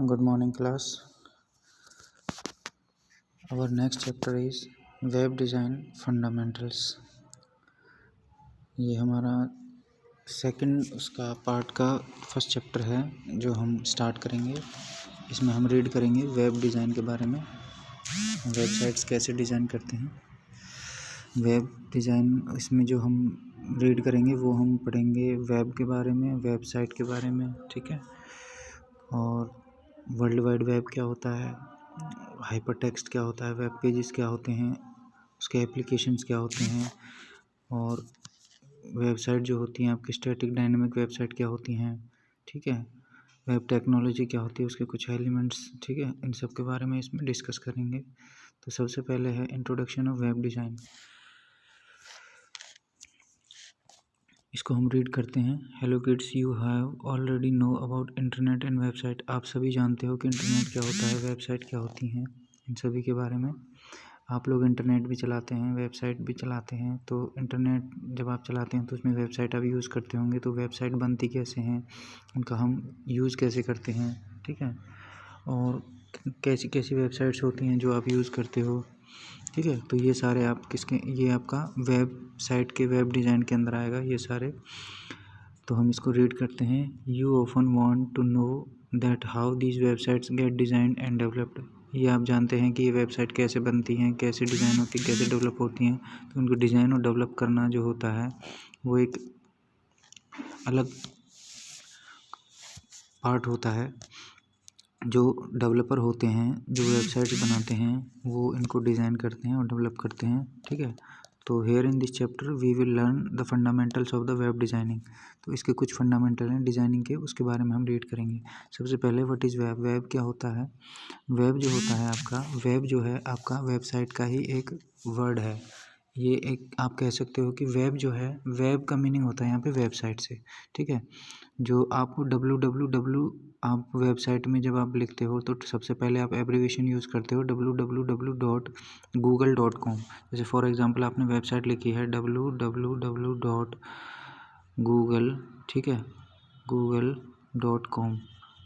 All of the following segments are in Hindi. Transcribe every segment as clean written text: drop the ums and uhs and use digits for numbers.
Good morning, class. Our next chapter is Web Design Fundamentals. ये हमारा सेकंड उसका पार्ट का फर्स्ट चैप्टर है जो हम स्टार्ट करेंगे। इसमें हम रीड करेंगे वेब डिज़ाइन के बारे में, वेबसाइट्स कैसे डिज़ाइन करते हैं। वेब डिज़ाइन इसमें जो हम रीड करेंगे वो हम पढ़ेंगे वेब के बारे में, वेबसाइट के बारे में, ठीक है। और वर्ल्ड वाइड वेब क्या होता है, हाइपर टेक्स्ट क्या होता है, वेब पेजेस क्या होते हैं, उसके एप्लीकेशंस क्या होते हैं, और वेबसाइट जो होती हैं आपकी स्टैटिक डायनेमिक वेबसाइट क्या होती हैं, ठीक है। वेब टेक्नोलॉजी क्या होती है, उसके कुछ एलिमेंट्स, ठीक है। इन सब के बारे में इसमें डिस्कस करेंगे। तो सबसे पहले है इंट्रोडक्शन ऑफ वेब डिज़ाइन। इसको हम रीड करते हैं। Hello kids, you have already know about internet and website. आप सभी जानते हो कि इंटरनेट क्या होता है, वेबसाइट क्या होती हैं, इन सभी के बारे में। आप लोग इंटरनेट भी चलाते हैं, वेबसाइट भी चलाते हैं। तो इंटरनेट जब आप चलाते हैं तो उसमें वेबसाइट आप यूज़ करते होंगे। तो वेबसाइट बनती कैसे हैं, उनका हम यूज़ कैसे करते हैं, ठीक है। और कैसी कैसी वेबसाइट्स होती हैं जो आप यूज़ करते हो, ठीक है। तो ये सारे आप ये आपका वेबसाइट के वेब डिज़ाइन के अंदर आएगा ये सारे। तो हम इसको रीड करते हैं। You often want to know that how these websites get design and developed. ये आप जानते हैं कि ये वेबसाइट कैसे बनती हैं, कैसे डिज़ाइन होती है, कैसे डेवलप होती हैं। तो उनको डिज़ाइन और डेवलप करना जो होता है वो एक अलग पार्ट होता है। जो डेवलपर होते हैं, जो वेबसाइट्स बनाते हैं, वो इनको डिज़ाइन करते हैं और डेवलप करते हैं, ठीक है। तो here in this chapter we will learn the fundamentals of the web designing. तो इसके कुछ फंडामेंटल हैं डिज़ाइनिंग के, उसके बारे में हम रीड करेंगे। सबसे पहले व्हाट इज़ वेब। वेब क्या होता है। वेब जो होता है आपका, वेब जो है आपका वेबसाइट का ही एक वर्ड है। ये एक आप कह सकते हो कि वेब जो है, वेब का मीनिंग होता है यहाँ पे वेबसाइट से, ठीक है। जो आपको www आप वेबसाइट में जब आप लिखते हो तो सबसे पहले आप एब्रीविएशन यूज़ करते हो www.google.com। जैसे फॉर एग्जांपल आपने वेबसाइट लिखी है www.google, ठीक है, google.com।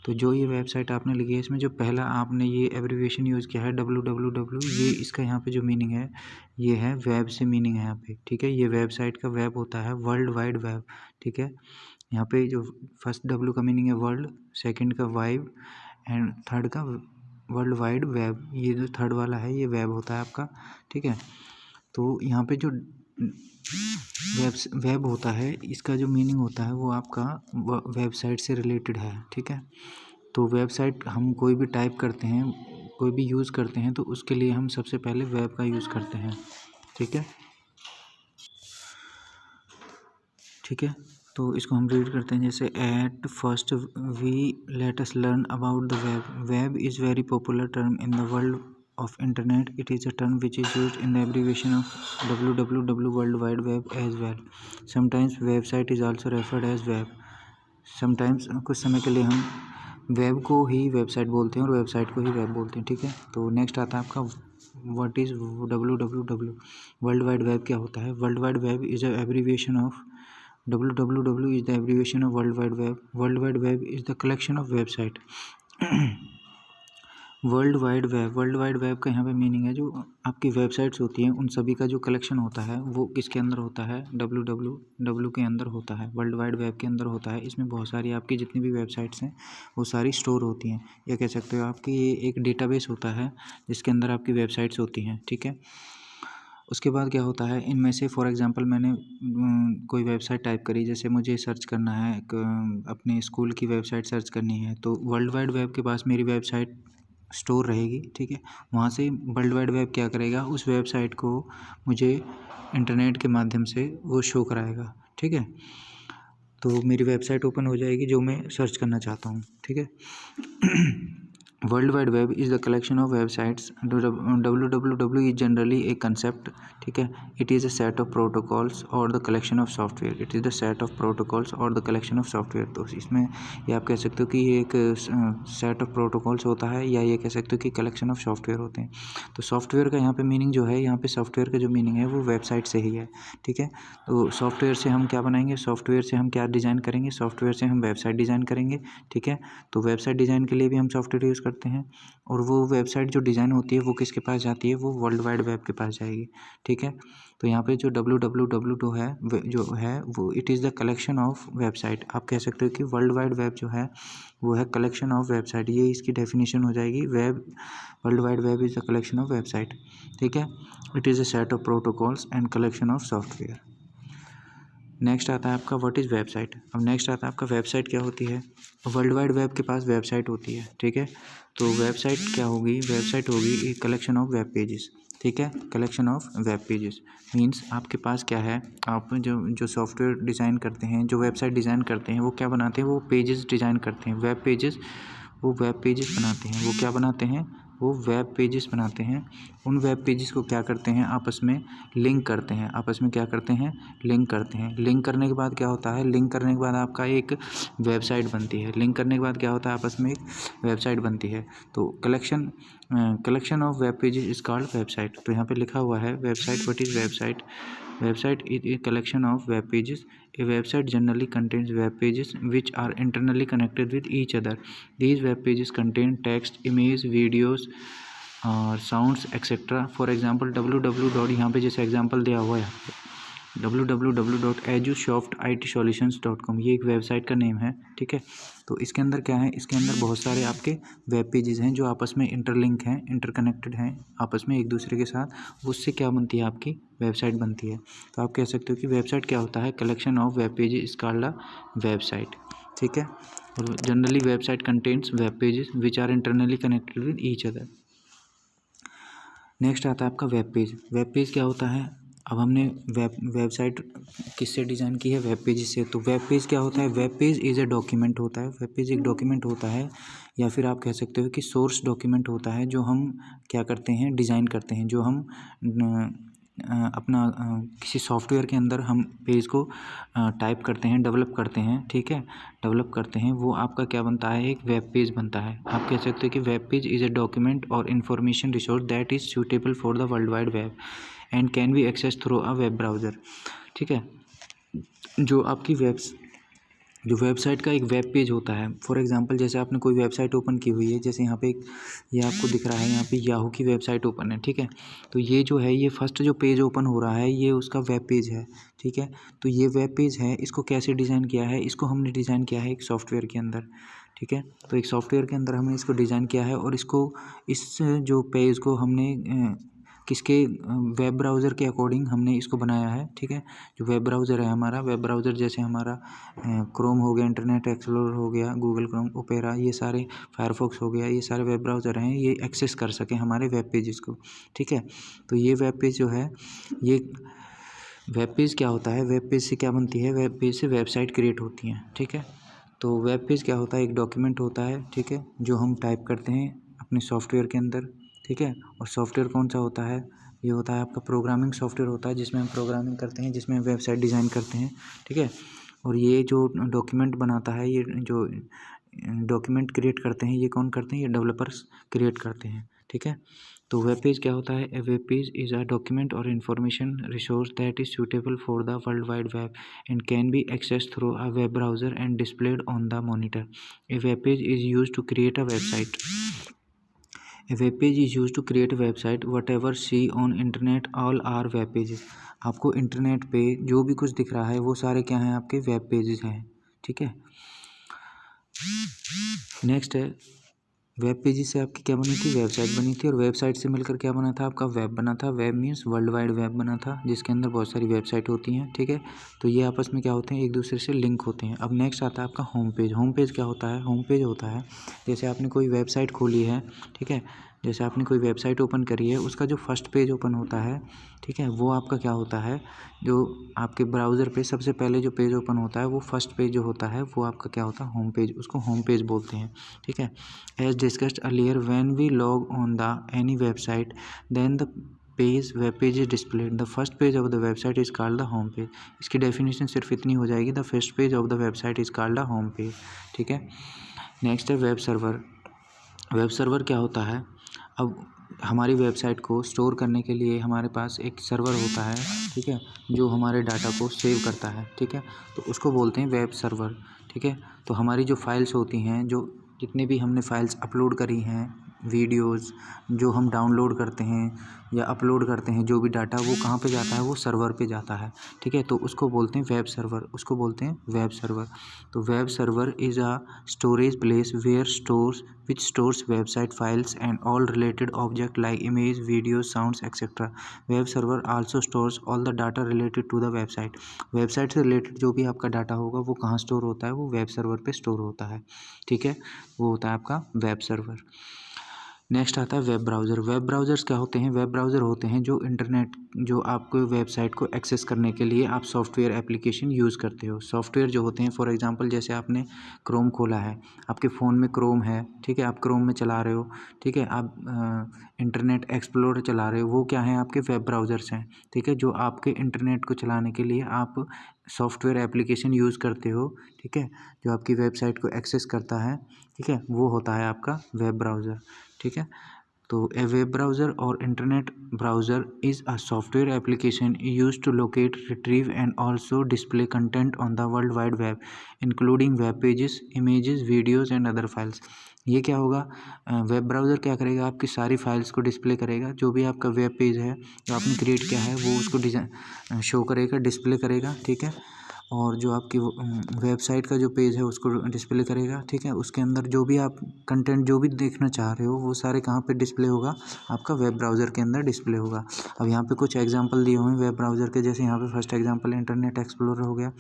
तो जो ये वेबसाइट आपने लिखी है इसमें जो पहला आपने ये एब्रीविएशन यूज़ किया है www, ये इसका यहाँ पे जो मीनिंग है ये है वेब से मीनिंग है यहाँ पे, ठीक है। ये वेबसाइट का वेब होता है वर्ल्ड वाइड वेब, ठीक है। यहाँ पे जो फर्स्ट W का मीनिंग है वर्ल्ड, सेकंड का वाइड एंड थर्ड का वर्ल्ड वाइड वेब। ये जो थर्ड वाला है ये वेब होता है आपका, ठीक है। तो यहाँ पे जो वेब होता है इसका जो मीनिंग होता है वो आपका वेबसाइट से रिलेटेड है, ठीक है। तो वेबसाइट हम कोई भी टाइप करते हैं, कोई भी यूज़ करते हैं तो उसके लिए हम सबसे पहले वेब का यूज़ करते हैं, ठीक है, ठीक है। तो इसको हम रीड करते हैं। जैसे at first we let us learn about the web. Web is very popular term in the world of internet. It is a term which is used in the abbreviation of www, world wide web as well. Sometimes website is also referred as web. Sometimes कुछ समय के लिए हम वेब को ही वेबसाइट बोलते हैं और वेबसाइट को ही वेब बोलते हैं, ठीक है। तो नेक्स्ट आता है आपका what is www। World wide web क्या होता है। World wide web is a abbreviation of www is the abbreviation of world wide web. World wide web is the collection of website. World wide web का यहाँ पे मीनिंग है जो आपकी वेबसाइट्स होती हैं उन सभी का जो कलेक्शन होता है वो किसके अंदर होता है, www के अंदर होता है, वर्ल्ड वाइड वेब के अंदर होता है। इसमें बहुत सारी आपकी जितनी भी वेबसाइट्स हैं वो सारी स्टोर होती हैं, या कह सकते हो आपकी ये एक डेटाबेस होता है जिसके अंदर आपकी वेबसाइट्स होती हैं, ठीक है। उसके बाद क्या होता है, इनमें से फॉर एग्जांपल मैंने कोई वेबसाइट टाइप करी, जैसे मुझे सर्च करना है अपने स्कूल की वेबसाइट सर्च करनी है, तो वर्ल्ड वाइड वेब के पास मेरी वेबसाइट स्टोर रहेगी, ठीक है। वहाँ से वर्ल्ड वाइड वेब क्या करेगा, उस वेबसाइट को मुझे इंटरनेट के माध्यम से वो शो कराएगा, ठीक है। तो मेरी वेबसाइट ओपन हो जाएगी जो मैं सर्च करना चाहता हूँ, ठीक है। World wide web is the collection of websites. www is generally a concept, ठीक है। It is a set of protocols और the collection of software. It is the set of protocols और द कलेक्शन ऑफ सॉफ्टवेयर। तो इसमें ये आप कह सकते हो कि ये एक सेट ऑफ प्रोटोकॉल्स होता है, या ये कह सकते हो कि कलेक्शन ऑफ सॉफ्टवेयर होते हैं। तो सॉफ्टवेयर का यहाँ पे मीनिंग जो है, यहाँ पे सॉफ्टवेयर का जो मीनिंग है वो वेबसाइट से ही है, ठीक है। तो सॉफ्टवेयर से हम क्या बनाएंगे, सॉफ्टवेयर से हम क्या डिज़ाइन करेंगे, सॉफ्टवेयर से हम वेबसाइट डिज़ाइन करेंगे, ठीक है। तो वेबसाइट डिज़ाइन के लिए भी हम सॉफ्टवेयर यूज़ करते हैं, और वो वेबसाइट जो डिज़ाइन होती है वो किसके पास जाती है, वो वर्ल्ड वाइड वेब के पास जाएगी, ठीक है। तो यहाँ पे जो www है जो है वो it is the collection of website. आप कह सकते हो कि वर्ल्ड वाइड वेब जो है वो है कलेक्शन ऑफ वेबसाइट। ये इसकी डेफिनेशन हो जाएगी, web world wide web is the collection of website, ठीक है। It is a set of protocols and collection of software. Next आता है आपका व्हाट इज़ वेबसाइट। अब नेक्स्ट आता है आपका वेबसाइट क्या होती है। वर्ल्ड वाइड वेब के पास वेबसाइट होती है, ठीक है। तो वेबसाइट क्या होगी, वेबसाइट होगी एक कलेक्शन ऑफ वेब पेजेस, ठीक है। Collection of web pages means आपके पास क्या है, आप जो सॉफ्टवेयर डिज़ाइन करते हैं, जो वेबसाइट डिज़ाइन करते हैं, वो क्या बनाते हैं, वो पेजेस डिज़ाइन करते हैं, वेब पेजेस। वो वेब पेजेस बनाते हैं, वो क्या बनाते हैं, वो वेब पेजेस बनाते हैं। उन वेब पेजेस को क्या करते हैं, आपस में लिंक करते हैं, आपस में क्या करते हैं, लिंक करते हैं। लिंक करने के बाद क्या होता है, लिंक करने के बाद आपका एक वेबसाइट बनती है। लिंक करने के बाद क्या होता है, आपस में एक वेबसाइट बनती है। तो collection of web pages is called website. तो यहाँ पे लिखा हुआ है website, what is website. Website is a collection of web pages. A website generally contains web pages which are internally connected with each other. These web pages contain text, image, videos और sounds etc. For example, www. यहाँ पे जैसे एग्जाम्पल दिया हुआ है www.edusoftsolutions.com, ये एक वेबसाइट का नेम है, ठीक है। तो इसके अंदर क्या है, इसके अंदर बहुत सारे आपके वेब पेजेस हैं जो आपस में इंटरलिंक हैं, इंटरकनेक्टेड हैं आपस में एक दूसरे के साथ। उससे क्या बनती है, आपकी वेबसाइट बनती है। तो आप कह सकते हो कि वेबसाइट क्या होता है, collection of web pages is called a website, ठीक है। और generally website contains web pages which are internally connected with each other. Next आता है आपका वेब पेज। वेब पेज क्या होता है, अब हमने वेबसाइट किससे डिज़ाइन की है, वेब पेज से। तो वेब पेज क्या होता है, web page is a document होता है। वेब पेज एक डॉक्यूमेंट होता है, या फिर आप कह सकते हो कि सोर्स डॉक्यूमेंट होता है, जो हम क्या करते हैं, डिज़ाइन करते हैं, जो हम अपना किसी सॉफ्टवेयर के अंदर हम पेज को टाइप करते हैं, डेवलप करते हैं, ठीक है, डेवलप करते हैं। वो आपका क्या बनता है, एक वेब पेज बनता है। आप कह सकते हो कि web page is a document और information resource that is suitable for the world wide web and can be access through a web browser, ठीक है। जो आपकी जो वेबसाइट का एक वेब पेज होता है, फॉर एग्जांपल जैसे आपने कोई वेबसाइट ओपन की हुई है, जैसे यहाँ पे ये आपको दिख रहा है, यहाँ पे याहू की वेबसाइट ओपन है, ठीक है। तो ये जो है, ये फर्स्ट जो पेज ओपन हो रहा है, ये उसका वेब पेज है, ठीक है। तो ये वेब पेज है, इसको कैसे डिज़ाइन किया है, इसको हमने डिज़ाइन किया है एक सॉफ्टवेयर के अंदर, ठीक है। तो एक सॉफ्टवेयर के अंदर हमने इसको डिज़ाइन किया है, और इसको इस जो पेज को हमने किसके वेब ब्राउज़र के अकॉर्डिंग हमने इसको बनाया है, ठीक है। जो वेब ब्राउज़र है हमारा, वेब ब्राउज़र जैसे हमारा क्रोम हो गया, इंटरनेट एक्सप्लोरर हो गया, गूगल क्रोम, ओपेरा, ये सारे, फायरफॉक्स हो गया, ये सारे वेब ब्राउज़र हैं, ये एक्सेस कर सकें हमारे वेब पेजेस को, ठीक है। तो ये वेब पेज जो है, ये वेब पेज क्या होता है, वेब पेज से क्या बनती है, वेब पेज से वेबसाइट क्रिएट होती हैं, ठीक है। तो वेब पेज क्या होता है, एक डॉक्यूमेंट होता है, ठीक है, जो हम टाइप करते हैं अपने सॉफ्टवेयर के अंदर, ठीक है। और सॉफ्टवेयर कौन सा होता है, ये होता है आपका प्रोग्रामिंग सॉफ्टवेयर होता है, जिसमें हम प्रोग्रामिंग करते हैं, जिसमें हम वेबसाइट डिज़ाइन करते हैं, ठीक है। और ये जो डॉक्यूमेंट बनाता है, ये जो डॉक्यूमेंट क्रिएट करते हैं, ये कौन करते हैं, ये डेवलपर्स क्रिएट करते हैं, ठीक है। तो वेब पेज क्या होता है, a web page is a document और information resource that is suitable for the world wide web and can be access through a web browser and displayed on the monitor. A web page is used to create a website. A web page is used to create a website. Whatever see on internet all are web pages. आपको इंटरनेट पे जो भी कुछ दिख रहा है वो सारे क्या हैं, आपके वेब पेजेस हैं, ठीक है। नेक्स्ट है, वेब पेजेस से आपकी क्या बनी थी, वेबसाइट बनी थी, और वेबसाइट से मिलकर क्या बना था, आपका वेब बना था। Web means world wide web बना था, जिसके अंदर बहुत सारी वेबसाइट होती हैं, ठीक है। तो ये आपस में क्या होते हैं, एक दूसरे से लिंक होते हैं। अब नेक्स्ट आता है आपका होम पेज। होम पेज क्या होता है, होम पेज होता है जैसे आपने कोई वेबसाइट खोली है, ठीक है, जैसे आपने कोई वेबसाइट ओपन करी है, उसका जो फर्स्ट पेज ओपन होता है, ठीक है, वो आपका क्या होता है, जो आपके ब्राउज़र पे सबसे पहले जो पेज ओपन होता है वो फर्स्ट पेज जो होता है वो आपका क्या होता है, होम पेज, उसको होम पेज बोलते हैं, ठीक है। As discussed earlier, when we log on the any website then the web page is displayed, the first page of the website is called the home page. इसकी डेफिनेशन सिर्फ इतनी हो जाएगी, the first page of the website is called the home page, ठीक है। नेक्स्ट है वेब सर्वर। वेब सर्वर क्या होता है, अब हमारी वेबसाइट को स्टोर करने के लिए हमारे पास एक सर्वर होता है, ठीक है, जो हमारे डाटा को सेव करता है, ठीक है, तो उसको बोलते हैं वेब सर्वर, ठीक है। तो हमारी जो फाइल्स होती हैं, जो जितनी भी हमने फाइल्स अपलोड करी हैं, वीडियोस जो हम डाउनलोड करते हैं या अपलोड करते हैं, जो भी डाटा, वो कहाँ पे जाता है, वो सर्वर पे जाता है, ठीक है, तो उसको बोलते हैं वेब सर्वर, उसको बोलते हैं वेब सर्वर। तो web server is a storage place where stores which stores website files and all related object like image, videos, sounds, etc. Web server also stores all the data related to the website. Website से रिलेटेड जो भी आपका डाटा होगा वो कहाँ स्टोर होता है, वो वेब सर्वर पे स्टोर होता है, ठीक है, वो होता है आपका वेब सर्वर। नेक्स्ट आता है वेब ब्राउज़र। वेब ब्राउज़र्स क्या होते हैं, वेब ब्राउज़र होते हैं जो इंटरनेट, जो आपको वेबसाइट को एक्सेस करने के लिए आप सॉफ्टवेयर एप्लीकेशन यूज़ करते हो। सॉफ्टवेयर जो होते हैं, फॉर एग्जांपल जैसे आपने क्रोम खोला है, आपके फ़ोन में क्रोम है, ठीक है, आप क्रोम में चला रहे हो, ठीक है, आप इंटरनेट एक्सप्लोरर चला रहे हो, वो क्या है, आपके वेब ब्राउज़र्स हैं, ठीक है, जो आपके इंटरनेट को चलाने के लिए आप सॉफ्टवेयर एप्लीकेशन यूज़ करते हो, ठीक है, जो आपकी वेबसाइट को एक्सेस करता है, ठीक है, वो होता है आपका वेब ब्राउज़र, ठीक है। तो ए वेब ब्राउज़र और internet browser is a software application used to locate, retrieve and also display content on the world wide web including web pages, images, videos and other files. ये क्या होगा, वेब ब्राउज़र क्या करेगा, आपकी सारी फाइल्स को डिस्प्ले करेगा, जो भी आपका वेब पेज है जो आपने क्रिएट किया है वो उसको डिज़ाइन शो करेगा, डिस्प्ले करेगा, ठीक है, और जो आपकी वेबसाइट का जो पेज है उसको डिस्प्ले करेगा, ठीक है, उसके अंदर जो भी आप कंटेंट जो भी देखना चाह रहे हो वो सारे कहाँ पे डिस्प्ले होगा, आपका वेब ब्राउज़र के अंदर डिस्प्ले होगा। अब यहाँ पे कुछ एग्जांपल दिए हुए हैं वेब ब्राउज़र के, जैसे यहाँ पे फर्स्ट एग्जांपल इंटरनेट एक्सप्लोरर हो गया,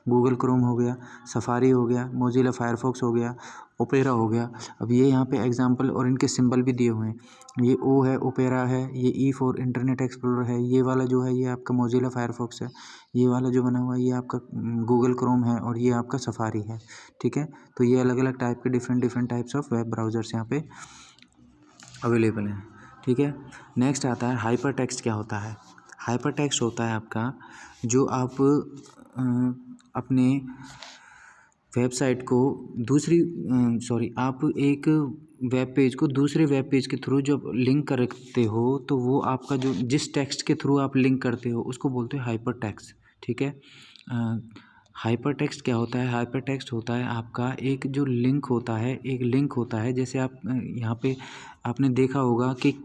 गूगल क्रोम हो गया, सफारी हो गया, मोजिला फायरफॉक्स हो गया, ओपेरा हो गया। अब ये यहाँ पे एग्जांपल और इनके सिंबल भी दिए हुए हैं, ये ओ है, ओपेरा है, ये ई फॉर इंटरनेट एक्सप्लोरर है, ये वाला जो है ये आपका मोजिला फायरफॉक्स है, ये वाला जो बना हुआ है ये आपका गूगल क्रोम है, और ये आपका सफारी है, ठीक है। तो ये अलग अलग टाइप के different types of web browsers यहाँ पे अवेलेबल हैं, ठीक है। नेक्स्ट आता है हाइपर टेक्स्ट। क्या होता है, हाइपर टेक्स्ट होता है आपका जो आप अपने वेबसाइट को आप एक वेब पेज को दूसरे वेब पेज के थ्रू जब लिंक करते हो तो वो आपका जो जिस टेक्स्ट के थ्रू आप लिंक करते हो उसको बोलते हो हाइपर टेक्स्ट, ठीक है। हाइपर टेक्स्ट क्या होता है, हाइपर टेक्स्ट होता है आपका एक जो लिंक होता है, एक लिंक होता है, जैसे आप यहाँ पे आपने देखा होगा कि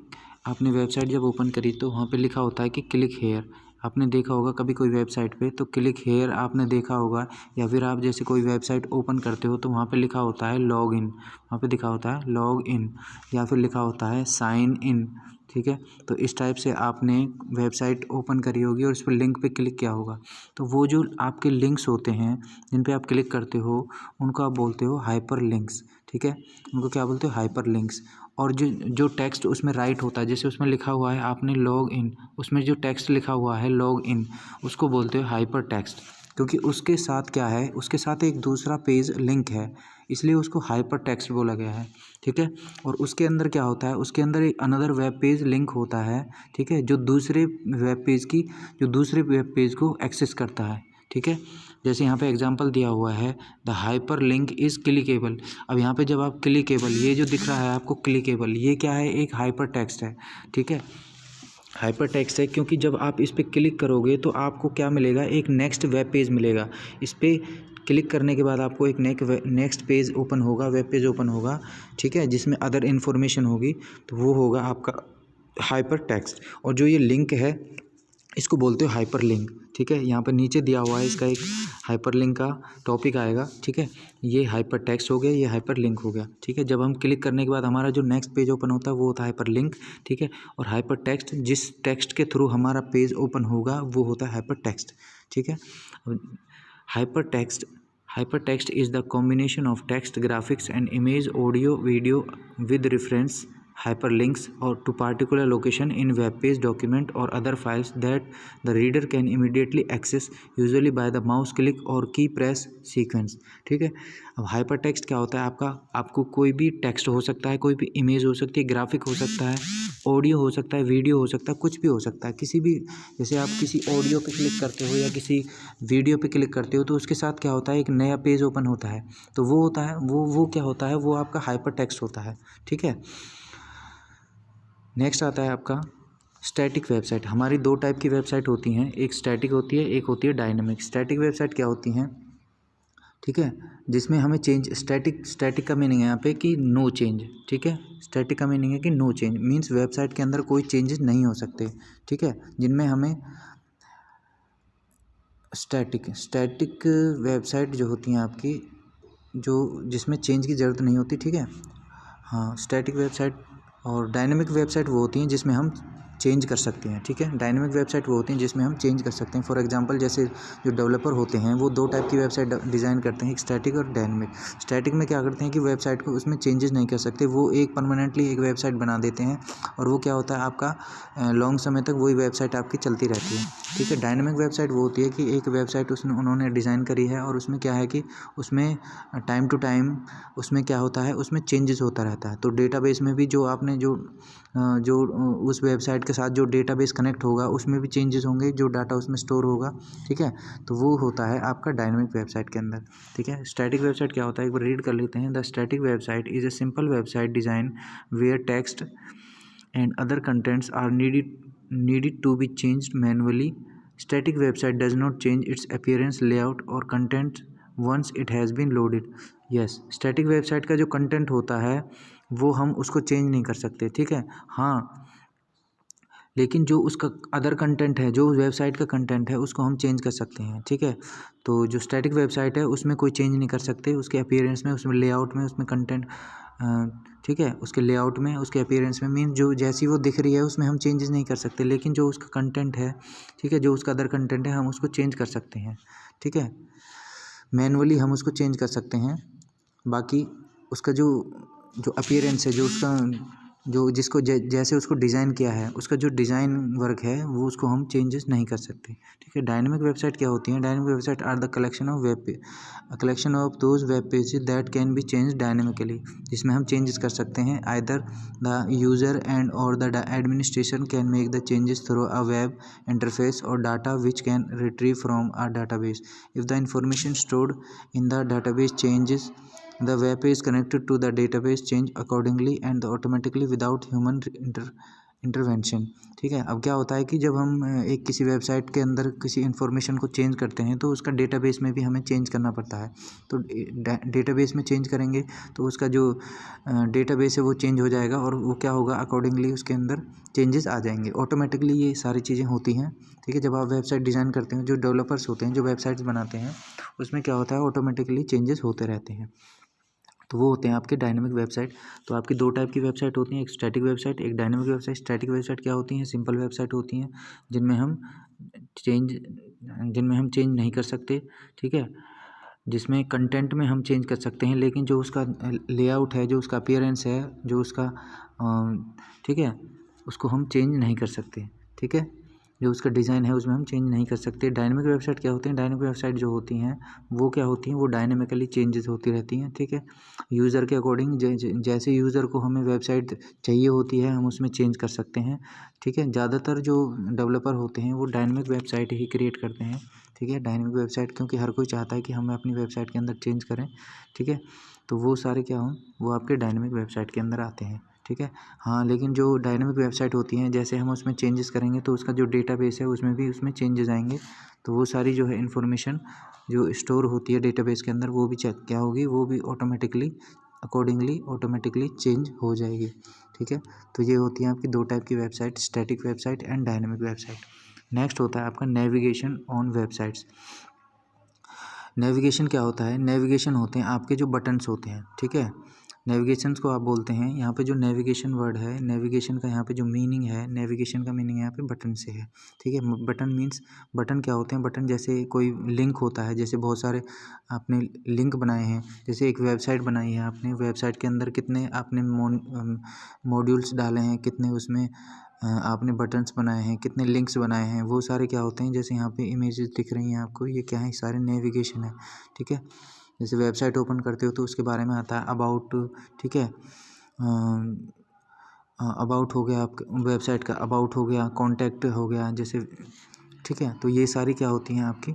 आपने वेबसाइट जब ओपन करी तो वहाँ पे लिखा होता है कि क्लिक हेयर, आपने देखा होगा कभी कोई वेबसाइट पे तो क्लिक हेयर आपने देखा होगा, या फिर आप जैसे कोई वेबसाइट ओपन करते हो तो वहाँ पे लिखा होता है लॉग इन, वहाँ पे लिखा होता है लॉग इन, या फिर लिखा होता है साइन इन, ठीक है। तो इस टाइप से आपने वेबसाइट ओपन करी होगी और उस पर लिंक पे क्लिक किया होगा, तो वो जो आपके लिंक्स होते हैं जिन पे आप क्लिक करते हो उनको आप बोलते हो हाइपर लिंक्स, ठीक है, उनको क्या बोलते हो, हाइपर लिंक्स। और जो टेक्स्ट उसमें राइट होता है, जैसे उसमें लिखा हुआ है आपने लॉग इन, उसमें जो टेक्स्ट लिखा हुआ है लॉग इन, उसको बोलते हो हाइपर टेक्स्ट, क्योंकि उसके साथ क्या है, उसके साथ एक दूसरा पेज लिंक है, इसलिए उसको हाइपर टेक्स्ट बोला गया है, ठीक है। और उसके अंदर क्या होता है, उसके अंदर एक अनदर वेब पेज लिंक होता है, ठीक है, जो दूसरे वेब पेज को एक्सेस करता है, ठीक है। जैसे यहाँ पे एग्जांपल दिया हुआ है the hyper link is clickable. अब यहाँ पे जब आप क्लिकेबल, ये जो दिख रहा है आपको क्लिकेबल, ये क्या है, एक हाइपर टेक्स्ट है, ठीक है, हाइपर टेक्स्ट है, क्योंकि जब आप इस पर क्लिक करोगे तो आपको क्या मिलेगा, एक नेक्स्ट वेब पेज मिलेगा, इस पर क्लिक करने के बाद आपको एक नेक्स्ट पेज ओपन होगा, वेब पेज ओपन होगा, ठीक है, जिसमें अदर इन्फॉर्मेशन होगी, तो वो होगा आपका हाइपर टेक्स्ट। और जो ये लिंक है इसको बोलते हो हाइपर लिंक, ठीक है। यहाँ पर नीचे दिया हुआ है इसका एक हाइपर लिंक का टॉपिक आएगा, ठीक है, ये हाइपर टेक्स्ट हो गया, ये हाइपर लिंक हो गया, ठीक है। जब हम क्लिक करने के बाद हमारा जो नेक्स्ट पेज ओपन होता है वो होता है हाइपर लिंक, ठीक है। और हाइपर टेक्स्ट, जिस टेक्स्ट के थ्रू हमारा पेज ओपन होगा वो होता है हाइपर टेक्स्ट, ठीक है। Hyper text is the combination of text, graphics and image, audio, video with reference hyperlinks or to particular location in web page, document or other files that the reader can immediately access, usually by the mouse click or key press sequence। ठीक है। अब हाइपर टेक्स्ट क्या होता है आपका, आपको कोई भी टेक्स्ट हो सकता है, कोई भी इमेज हो सकती है, ग्राफिक हो सकता है, ऑडियो हो सकता है, वीडियो हो सकता है, कुछ भी हो सकता है, किसी भी, जैसे आप किसी ऑडियो पे क्लिक करते हो या किसी वीडियो पे क्लिक करते हो तो उसके साथ क्या होता है, एक नया पेज ओपन होता है, तो वो होता है वो क्या होता है, वो आपका हाइपर टेक्स्ट होता है। ठीक है। नेक्स्ट आता है आपका स्टैटिक वेबसाइट। हमारी दो टाइप की वेबसाइट होती हैं, एक स्टैटिक होती है, एक होती है डायनेमिक। स्टैटिक वेबसाइट क्या होती हैं, ठीक है, जिसमें हमें चेंज, स्टैटिक का मीनिंग है यहाँ पे कि नो चेंज। ठीक है, स्टैटिक का मीनिंग है कि नो चेंज, मीन्स वेबसाइट के अंदर कोई चेंजेस नहीं हो सकते। ठीक है, जिनमें हमें स्टैटिक वेबसाइट जो होती हैं आपकी, जो जिसमें चेंज की ज़रूरत नहीं होती। ठीक है, हाँ, स्टैटिक वेबसाइट। और डायनेमिक वेबसाइट वो होती हैं जिसमें हम चेंज कर सकते हैं। ठीक है, डायनेमिक वेबसाइट वो होती हैं जिसमें हम चेंज कर सकते हैं। फॉर एग्जांपल, जैसे जो डेवलपर होते हैं वो दो टाइप की वेबसाइट डिज़ाइन करते हैं, एक स्टैटिक और डायनेमिक। स्टैटिक में क्या करते हैं कि वेबसाइट को उसमें चेंजेस नहीं कर सकते, वो एक परमानेंटली एक वेबसाइट बना देते हैं और वो क्या होता है आपका लॉन्ग समय तक वही वेबसाइट आपकी चलती रहती है। ठीक है, डायनेमिक वेबसाइट वो होती है कि एक वेबसाइट उन्होंने डिज़ाइन करी है और उसमें क्या है कि उसमें टाइम टू टाइम उसमें क्या होता है, उसमें चेंजेस होता रहता है। तो डेटाबेस में भी जो आपने जो उस वेबसाइट के साथ जो डेटाबेस कनेक्ट होगा उसमें भी चेंजेस होंगे, जो डाटा उसमें स्टोर होगा। ठीक है, तो वो होता है आपका डायनेमिक वेबसाइट के अंदर। ठीक है, स्टैटिक वेबसाइट क्या होता है, एक बार रीड कर लेते हैं। The static website is a simple website design where text and other contents are needed to be changed manually. Static website does not change its appearance, layout or content once it has been loaded. Yes, static website का जो content होता है वो हम उसको चेंज नहीं कर सकते। ठीक है, हाँ, लेकिन जो उसका अदर कंटेंट है, जो वेबसाइट का कंटेंट है, उसको हम चेंज कर सकते हैं। ठीक है, तो जो स्टैटिक वेबसाइट है उसमें कोई चेंज नहीं कर सकते, उसके अपीयरेंस में, उसमें लेआउट में, उसमें कंटेंट, ठीक है, उसके लेआउट में, उसके अपीयरेंस में, मीन जो जैसी वो दिख रही है उसमें हम चेंजेस नहीं कर सकते, लेकिन जो उसका कंटेंट है, ठीक है, जो उसका अदर कंटेंट है, हम उसको चेंज कर सकते हैं। ठीक है, मैनुअली हम उसको चेंज कर सकते हैं। बाकी उसका जो जो अपीयरेंस है, जो उसका जो जिसको जैसे उसको डिज़ाइन किया है, उसका जो डिज़ाइन वर्क है वो उसको हम चेंजेस नहीं कर सकते। ठीक है, डायनेमिक वेबसाइट क्या होती है, dynamic website are the collection of those web pages that can be change dynamically, जिसमें हम चेंजेस कर सकते हैं। आइदर द यूज़र एंड और the administration can make the changes through a web interface और data which can retrieve from a database. If the information stored in the database changes, the web page connected to the database change accordingly and automatically without human intervention. ठीक है, अब क्या होता है कि जब हम एक किसी वेबसाइट के अंदर किसी इन्फॉर्मेशन को चेंज करते हैं तो उसका डेटाबेस में भी हमें चेंज करना पड़ता है। तो डेटाबेस में चेंज करेंगे तो उसका जो डेटाबेस है वो चेंज हो जाएगा और वो क्या होगा, अकॉर्डिंगली उसके अंदर चेंजेस आ जाएंगे ऑटोमेटिकली। ये सारी चीज़ें होती हैं। ठीक है, जब आप वेबसाइट डिज़ाइन करते हैं, जो डेवलपर्स होते हैं, जो वेबसाइट्स बनाते हैं, उसमें क्या होता है, ऑटोमेटिकली चेंजेस होते रहते हैं। तो वो होते हैं आपके डायनेमिक वेबसाइट। तो आपकी दो टाइप की वेबसाइट होती हैं, एक स्टैटिक वेबसाइट, एक डायनेमिक वेबसाइट। स्टैटिक वेबसाइट क्या होती हैं, सिंपल वेबसाइट होती हैं जिनमें हम चेंज नहीं कर सकते। ठीक है, जिसमें कंटेंट में हम चेंज कर सकते हैं, लेकिन जो उसका लेआउट है, जो उसका अपीयरेंस है, जो उसका ठीक है, उसको हम चेंज नहीं कर सकते। ठीक है, जो उसका डिज़ाइन है उसमें हम चेंज नहीं कर सकते। डायनेमिक वेबसाइट क्या होती हैं, डायनेमिक वेबसाइट जो होती हैं वो क्या होती हैं, वो डायनेमिकली चेंजेस होती रहती हैं। ठीक है, यूज़र के अकॉर्डिंग जैसे यूज़र को हमें वेबसाइट चाहिए होती है हम उसमें चेंज कर सकते हैं। ठीक है, ज़्यादातर जो डेवलपर होते हैं वो डायनेमिक वेबसाइट ही क्रिएट करते हैं। ठीक है, डायनेमिक वेबसाइट, क्योंकि हर कोई चाहता है कि हम अपनी वेबसाइट के अंदर चेंज करें। ठीक है, तो वो सारे क्या हों, वो आपके डायनेमिक वेबसाइट के अंदर आते हैं। ठीक है, हाँ, लेकिन जो डायनेमिक वेबसाइट होती हैं, जैसे हम उसमें चेंजेस करेंगे तो उसका जो डेटाबेस है उसमें चेंजेस आएंगे, तो वो सारी जो है इन्फॉर्मेशन जो स्टोर होती है डेटाबेस के अंदर वो भी क्या होगी, वो भी ऑटोमेटिकली चेंज हो जाएगी। ठीक है, तो ये होती हैं आपकी दो टाइप की website, static website and dynamic website. Next होता है आपका नेविगेशन ऑन वेबसाइट्स। नेविगेशन क्या होता है, नेविगेशन होते हैं आपके जो बटन्स होते हैं। ठीक है, नेविगेशंस को आप बोलते हैं, यहाँ पे जो नेविगेशन वर्ड है, नेविगेशन का यहाँ पे जो मीनिंग है, नेविगेशन का मीनिंग यहाँ पे बटन से है, ठीक है। बटन मीन्स, बटन क्या होते हैं, बटन जैसे कोई लिंक होता है, जैसे बहुत सारे आपने लिंक बनाए हैं, जैसे एक वेबसाइट बनाई है आपने, वेबसाइट के अंदर कितने आपने मॉड्यूल्स डाले हैं, कितने उसमें आपने बटन्स बनाए हैं, कितने लिंक्स बनाए हैं, वो सारे क्या होते हैं, जैसे यहाँ पे इमेजेस दिख रही हैं आपको, ये क्या है, सारे नेविगेशन है, ठीक है। जैसे वेबसाइट ओपन करते हो तो उसके बारे में आता है अबाउट, ठीक है। अबाउट हो गया आपका वेबसाइट का, अबाउट हो गया, कॉन्टैक्ट हो गया, जैसे, ठीक है। तो ये सारी क्या होती हैं, आपकी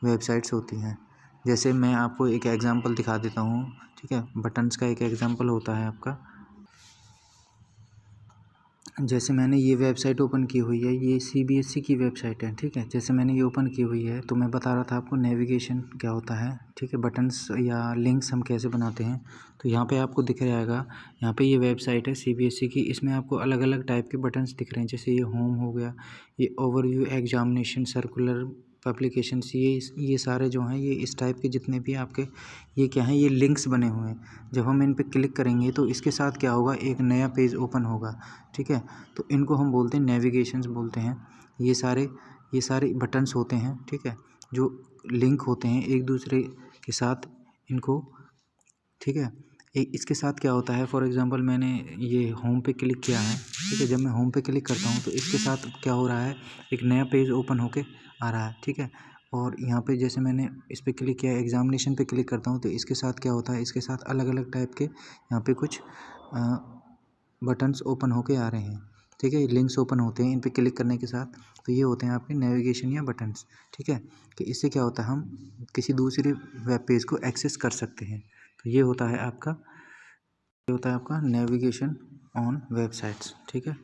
वेबसाइट्स होती हैं। जैसे मैं आपको एक एग्जांपल दिखा देता हूँ, ठीक है। बटन्स का एक एग्जांपल होता है आपका, जैसे मैंने ये वेबसाइट ओपन की हुई है, ये CBSE की वेबसाइट है, ठीक है। जैसे मैंने ये ओपन की हुई है, तो मैं बता रहा था आपको नेविगेशन क्या होता है, ठीक है। बटन्स या लिंक्स हम कैसे बनाते हैं, तो यहाँ पे आपको दिख जाएगा, यहाँ पे ये वेबसाइट है CBSE की, इसमें आपको अलग अलग टाइप के बटन्स दिख रहे हैं, जैसे ये होम हो गया, ये ओवरव्यू, एग्जामिनेशन, सर्कुलर, पब्लिकेशंस, ये सारे जो हैं, ये इस टाइप के जितने भी आपके ये क्या हैं, ये लिंक्स बने हुए हैं। जब हम इन पे क्लिक करेंगे तो इसके साथ क्या होगा, एक नया पेज ओपन होगा, ठीक है। तो इनको हम बोलते हैं नेविगेशंस बोलते हैं। ये सारे बटन्स होते हैं, ठीक है, जो लिंक होते हैं एक दूसरे के साथ, इनको, ठीक है। एक इसके साथ क्या होता है, फॉर एग्जांपल मैंने ये होम पे क्लिक किया है, ठीक है। जब मैं होम पे क्लिक करता हूँ तो इसके साथ क्या हो रहा है, एक नया पेज ओपन होके आ रहा है, ठीक है। और यहाँ पे जैसे मैंने इस पे क्लिक किया, एग्जामिनेशन पे क्लिक करता हूँ तो इसके साथ क्या होता है, इसके साथ अलग अलग टाइप के यहाँ पे कुछ बटन्स ओपन होके आ रहे हैं, ठीक है। लिंक्स ओपन होते हैं इन पे क्लिक करने के साथ, तो ये होते हैं आपके नेविगेशन या बटन्स, ठीक है। कि इससे क्या होता है, हम किसी दूसरे वेब पेज को एक्सेस कर सकते हैं। तो ये होता है आपका नेविगेशन ऑन वेबसाइट्स, ठीक है।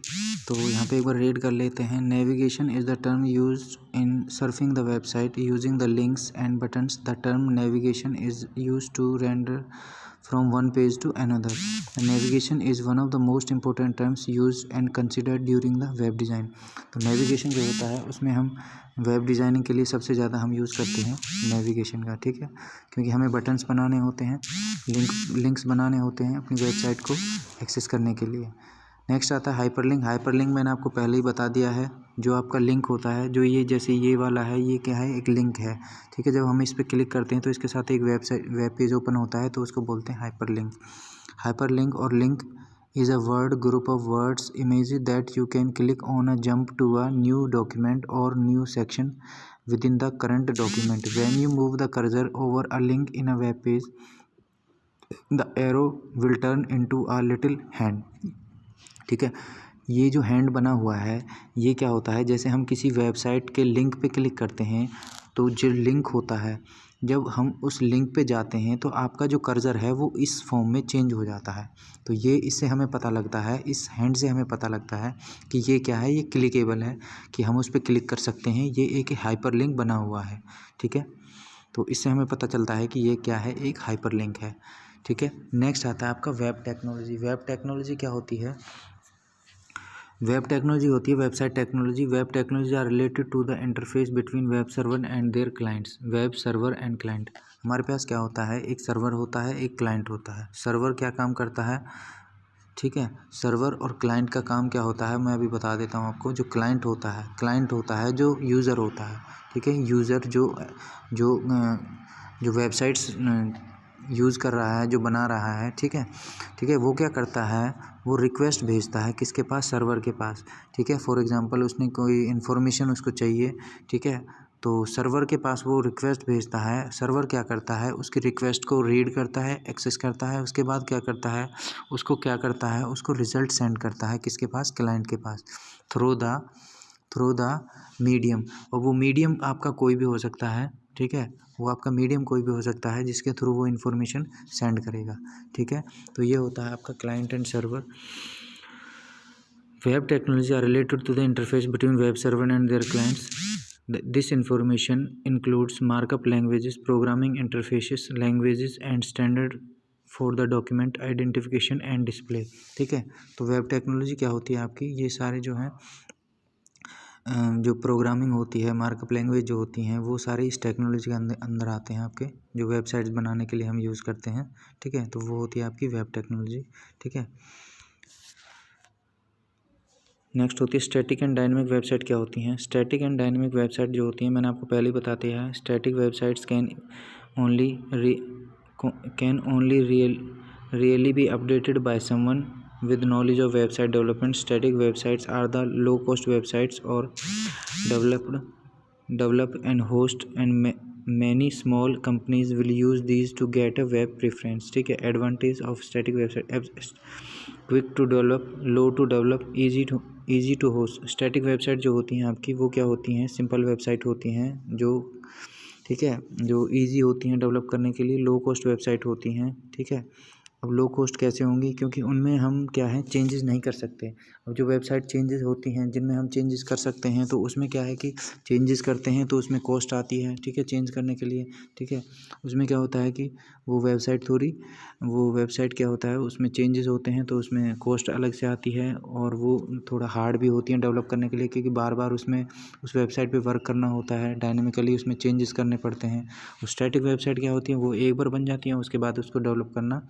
तो यहाँ पे एक बार रीड कर लेते हैं। Navigation is the term used in surfing the website using the links and buttons. The term navigation is used to render from one page to another. The navigation is one of the most important terms used and considered during the web design. तो नेविगेशन जो होता है उसमें हम वेब डिज़ाइनिंग के लिए सबसे ज़्यादा हम यूज़ करते हैं नेविगेशन का, ठीक है। क्योंकि हमें बटन्स बनाने होते हैं, लिंक्स बनाने होते हैं अपनी वेबसाइट को एक्सेस करने के लिए। नेक्स्ट आता है हाइपरलिंक। हाइपरलिंक मैंने आपको पहले ही बता दिया है, जो आपका लिंक होता है, जो ये जैसे ये वाला है, ये क्या है, एक लिंक है, ठीक है। जब हम इस पर क्लिक करते हैं तो इसके साथ एक वेब पेज ओपन होता है, तो उसको बोलते हैं हाइपरलिंक। हाइपरलिंक और link is a word group of words images that you can click on a jump to a new document or new section within the current document. When you move the cursor over a link in a web page, the arrow will turn into a little hand, ठीक है। ये जो हैंड बना हुआ है, ये क्या होता है, जैसे हम किसी वेबसाइट के लिंक पे क्लिक करते हैं तो जो लिंक होता है, जब हम उस लिंक पे जाते हैं तो आपका जो कर्सर है वो इस फॉर्म में चेंज हो जाता है। तो ये इससे हमें पता लगता है, इस हैंड से हमें पता लगता है कि ये क्या है, ये क्लिकेबल है, कि हम उस पर क्लिक कर सकते हैं, ये एक हाइपर लिंक बना हुआ है, ठीक है। तो इससे हमें पता चलता है कि ये क्या है, एक हाइपर लिंक है, ठीक है। नेक्स्ट आता है आपका वेब टेक्नोलॉजी। वेब टेक्नोलॉजी क्या होती है, वेब टेक्नोलॉजी होती है website technology. Web technology are related to the interface between web server and their clients. Web server and client, हमारे पास क्या होता है, एक सर्वर होता है, एक क्लाइंट होता है। सर्वर क्या काम करता है, ठीक है। सर्वर और क्लाइंट का काम क्या होता है, मैं अभी बता देता हूँ आपको। जो क्लाइंट होता है जो यूज़र होता है, ठीक है। यूज़र जो वेबसाइट्स यूज़ कर रहा है, जो बना रहा है, ठीक है, ठीक है। वो क्या करता है, वो रिक्वेस्ट भेजता है किसके पास, सर्वर के पास, ठीक है। फॉर एग्जांपल उसने कोई इन्फॉर्मेशन उसको चाहिए, ठीक है, तो सर्वर के पास वो रिक्वेस्ट भेजता है। सर्वर क्या करता है, उसकी रिक्वेस्ट को रीड करता है, एक्सेस करता है, उसके बाद क्या करता है, उसको रिज़ल्ट सेंड करता है किसके पास, क्लाइंट के पास, थ्रू द मीडियम। और वो मीडियम आपका कोई भी हो सकता है, ठीक है। वो आपका मीडियम कोई भी हो सकता है जिसके थ्रू वो इन्फॉर्मेशन सेंड करेगा, ठीक है। तो ये होता है आपका client and server. Web technology are related to the interface between web server and their clients. This information includes markup languages, programming interfaces, languages and standard for the document identification and display, ठीक है। तो वेब टेक्नोलॉजी क्या होती है आपकी, ये सारे जो हैं जो प्रोग्रामिंग होती है, मार्कअप लैंग्वेज जो होती हैं, वो सारी इस टेक्नोलॉजी के अंदर आते हैं आपके, जो वेबसाइट्स बनाने के लिए हम यूज़ करते हैं। ठीक है, तो वो होती है आपकी वेब टेक्नोलॉजी। ठीक है, नेक्स्ट होती है स्टैटिक एंड डायनेमिक वेबसाइट। क्या होती हैं स्टैटिक एंड डायनेमिक वेबसाइट? जो होती हैं मैंने आपको पहले ही बता दिया है। Static websites only can only really be updated by someone with knowledge of website development. Static websites are the low cost websites or develop and host and many small companies will use these to get a web preference. ठीक है, advantage of static website: quick to develop, low to develop, easy to host. Static website जो होती हैं आपकी, वो क्या होती हैं? सिंपल वेबसाइट होती हैं जो, ठीक है, जो इजी होती हैं डेवलप करने के लिए, लो कॉस्ट वेबसाइट होती हैं। ठीक है, अब लो कॉस्ट कैसे होंगी? क्योंकि उनमें हम क्या है, चेंजेस नहीं कर सकते। अब जो वेबसाइट चेंजेस होती हैं, जिनमें हम चेंजेस कर सकते हैं, तो उसमें क्या है कि चेंजेस करते हैं तो उसमें कॉस्ट आती है। ठीक है, चेंज करने के लिए। ठीक है, उसमें क्या होता है कि वो वेबसाइट क्या होता है, उसमें चेंजेस होते हैं तो उसमें कॉस्ट अलग से आती है, और वो थोड़ा हार्ड भी होती है डेवलप करने के लिए, क्योंकि बार बार उसमें उस वेबसाइट पे वर्क करना होता है, डायनेमिकली उसमें चेंजेस करने पड़ते हैं। स्टैटिक वेबसाइट क्या होती है, वो एक बार बन जाती है, उसके बाद उसको डेवलप करना,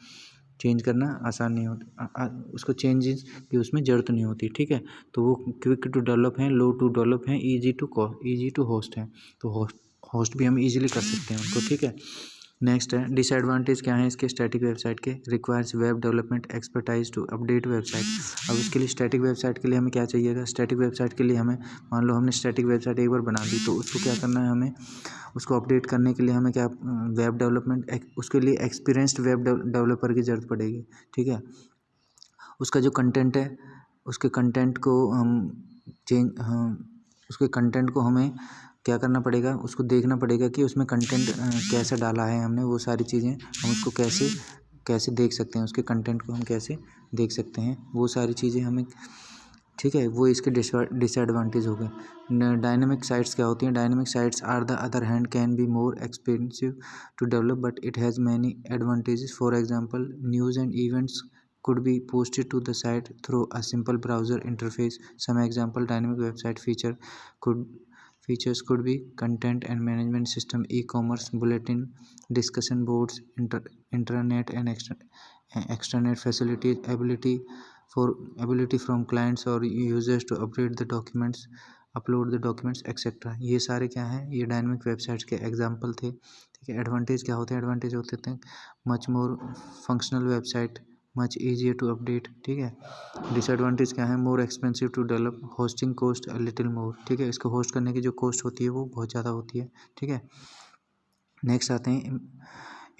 चेंज करना आसान नहीं होता, उसको चेंजेस की उसमें ज़रूरत नहीं होती। ठीक है, तो वो क्विक टू डेवलप हैं, लो टू डेवलप हैं, ईजी टू होस्ट हैं। तो होस्ट भी हम इजीली कर सकते हैं उनको। ठीक है, नेक्स्ट है डिसएडवांटेज क्या है इसके स्टैटिक वेबसाइट के? Requires web development expertise to update website. अब इसके लिए स्टैटिक वेबसाइट के लिए हमें क्या चाहिएगा? स्टैटिक वेबसाइट के लिए हमें, मान लो हमने स्टैटिक वेबसाइट एक बार बना दी, तो उसको क्या करना है हमें? उसको अपडेट करने के लिए हमें क्या, वेब डेवलपमेंट, उसके लिए एक्सपीरियंस्ड वेब डेवलपर की ज़रूरत पड़ेगी। ठीक है, उसका जो कंटेंट है, उसके कंटेंट को उसके कंटेंट को हमें क्या करना पड़ेगा? उसको देखना पड़ेगा कि उसमें कंटेंट कैसा डाला है हमने, वो सारी चीज़ें हम उसको कैसे देख सकते हैं, उसके कंटेंट को हम कैसे देख सकते हैं, वो सारी चीज़ें हमें। ठीक है, वो इसके डिसएडवांटेज हो गए। डायनेमिक साइट्स क्या होती हैं? Dynamic sites are the other hand can be more expensive to develop but it has many advantages. For example, news and events could be posted to the site through a simple browser interface. Some example dynamic website features could be content and management system, e-commerce, bulletin, discussion boards, intranet and extranet facilities, ability from clients or users to upload the documents etc. ये सारे क्या हैं? ये डायनेमिक वेबसाइट्स के एग्जाम्पल थे। ठीक है, एडवांटेज क्या होते हैं? एडवांटेज होते थे much more functional website, much easier to update. ठीक है, डिसएडवांटेज क्या है? More expensive to develop, hosting cost a little more. ठीक है, इसको होस्ट करने की जो कॉस्ट होती है वो बहुत ज़्यादा होती है। ठीक है, नेक्स्ट आते हैं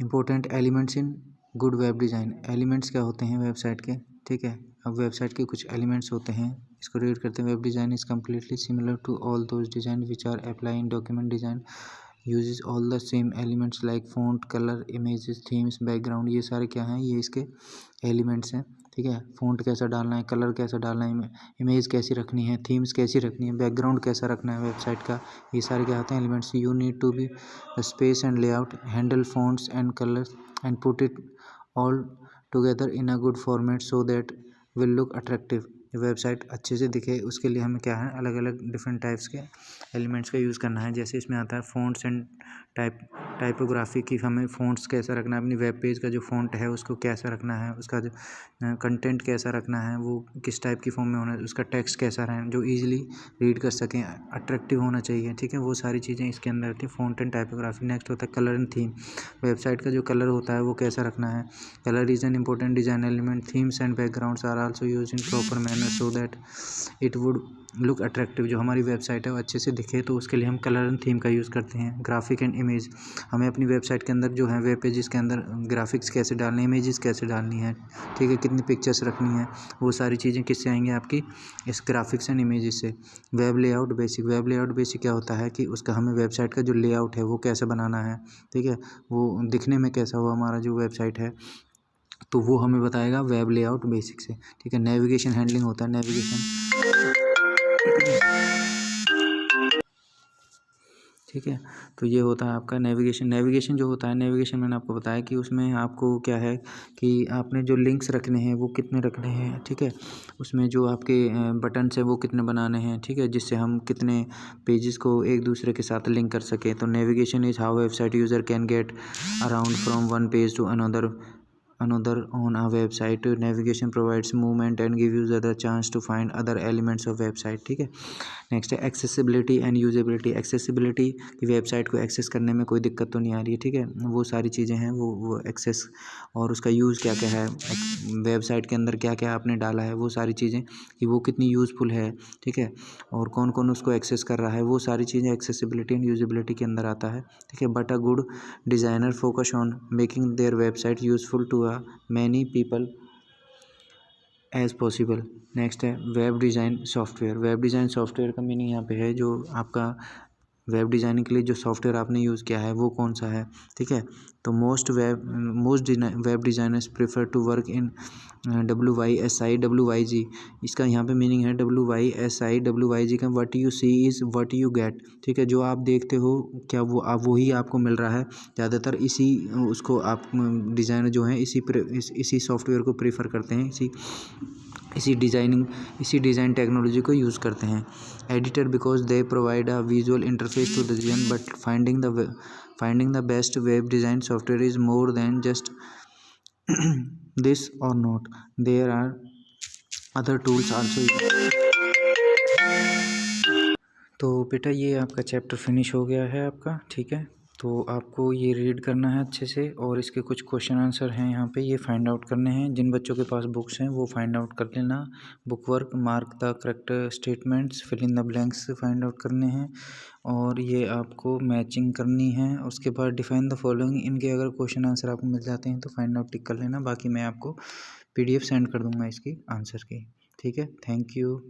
important elements in good web design. Elements क्या होते हैं वेबसाइट के? ठीक है, अब वेबसाइट के कुछ एलिमेंट्स होते हैं, इसको रीड करते हैं। Web design is completely similar to all those design which are apply in document design, uses all the same elements like font, colour, images, themes, background. ये सारे क्या हैं? ये इसके एलिमेंट्स हैं। ठीक है, फ़ॉन्ट कैसा डालना है, कलर कैसा डालना है, इमेज कैसी रखनी है, थीम्स कैसी रखनी है, बैकग्राउंड कैसा रखना है वेबसाइट का, ये सारे क्या होते हैं? Elements. You need to be space and layout, handle fonts and colours and put it all together in a good format so that will look attractive. Website अच्छे से दिखे उसके लिए हमें क्या है, अलग अलग डिफरेंट टाइप्स के एलिमेंट्स का यूज़ करना है। जैसे इसमें आता है फ़ॉन्ट्स एंड टाइपोग्राफी की, हमें फ़ॉन्ट्स कैसा रखना है, अपनी वेब पेज का जो फ़ॉन्ट है उसको कैसा रखना है, उसका जो कंटेंट कैसा रखना है, वो किस टाइप की फॉर्म में होना है, उसका टेक्स्ट कैसा रहे जो ईजिली रीड कर सकें, अट्रैक्टिव होना चाहिए। ठीक है, वो सारी चीज़ें इसके अंदर होती हैं, फ़ॉन्ट एंड टाइपोग्राफी। नेक्स्ट होता है कलर एंड थीम। वेबसाइट का जो कलर होता है वो कैसा रखना है। Colour is an important design element. Themes and backgrounds are also use in proper manner so that it would look attractive. जो हमारी वेबसाइट है वो अच्छे से दिखे तो उसके लिए हम कलर एंड थीम का यूज़ करते हैं। ग्राफिक एंड इमेज, हमें अपनी वेबसाइट के अंदर जो है वेब पेजेस के अंदर ग्राफिक्स कैसे डालने, इमेजेस कैसे डालनी है, ठीक है, कितनी पिक्चर्स रखनी है, वो सारी चीज़ें किससे आएंगी आपकी? इस ग्राफिक्स एंड इमेजेस से। Web layout basic, web layout basic क्या होता है कि उसका हमें वेबसाइट का जो लेआउट है वो कैसे बनाना है, ठीक है, वो दिखने में कैसा हो हमारा जो वेबसाइट है, तो वो हमें बताएगा वेब लेआउट बेसिक से। ठीक है, नेविगेशन हैंडलिंग होता है, नेविगेशन, ठीक है। तो ये होता है आपका नेविगेशन। नेविगेशन जो होता है, नेविगेशन मैंने आपको बताया कि उसमें आपको क्या है कि आपने जो लिंक्स रखने हैं वो कितने रखने हैं, ठीक है। उसमें जो आपके बटन्स है वो कितने बनाने हैं, ठीक है, जिससे हम कितने पेजेस को एक दूसरे के साथ लिंक कर सकें। तो navigation is how website user can get around from one page to another on a website. Navigation provides movement and give users the chance to find other elements of website, ठीक है। नेक्स्ट है एक्सेसिबिलिटी एंड यूजेबिलिटी। एक्सेसिबिलिटी की वेबसाइट को एक्सेस करने में कोई दिक्कत तो नहीं आ रही है, ठीक है, वो सारी चीज़ें हैं वो एक्सेस, और उसका यूज़ क्या क्या है, वेबसाइट के अंदर क्या क्या आपने डाला है, वो सारी चीज़ें कि वो कितनी यूज़फुल है, ठीक है, और कौन कौन उसको एक्सेस कर रहा है, वो सारी चीज़ें एक्सेसिबिलिटी एंड यूजेबिलिटी के अंदर आता है, ठीक है। But a good designer focus on making their website useful to a many people as possible. Next है web design software. Web design software का मीनिंग यहाँ पे है जो आपका वेब डिज़ाइनिंग के लिए जो सॉफ्टवेयर आपने यूज़ किया है वो कौन सा है, ठीक है। तो most web designers prefer to work in WYSI इसका यहाँ पे मीनिंग है WYSI का what you see is what you get, ठीक है। जो आप देखते हो क्या वो आप वही आपको मिल रहा है। ज़्यादातर इसी उसको आप डिज़ाइनर जो हैं इसी सॉफ्टवेयर को प्रेफर करते हैं, इसी डिज़ाइन टेक्नोलॉजी को यूज़ करते हैं। Editor because they provide a visual interface to the design, but finding the best web design software is more than just this और not, there are other tools also. तो बेटा ये आपका चैप्टर फिनिश हो गया है आपका, ठीक है। तो आपको ये रीड करना है अच्छे से, और इसके कुछ क्वेश्चन आंसर हैं यहाँ पे, ये फाइंड आउट करने हैं। जिन बच्चों के पास बुक्स हैं वो फाइंड आउट कर लेना। Book work, mark the correct statements, fill in the blanks find out करने हैं, और ये आपको मैचिंग करनी है। उसके बाद डिफाइन द फॉलोइंग, इनके अगर क्वेश्चन आंसर आपको मिल जाते हैं तो फाइंड आउट टिक कर लेना। बाकी मैं आपको PDF सेंड कर दूँगा इसकी आंसर की, ठीक है। Thank you.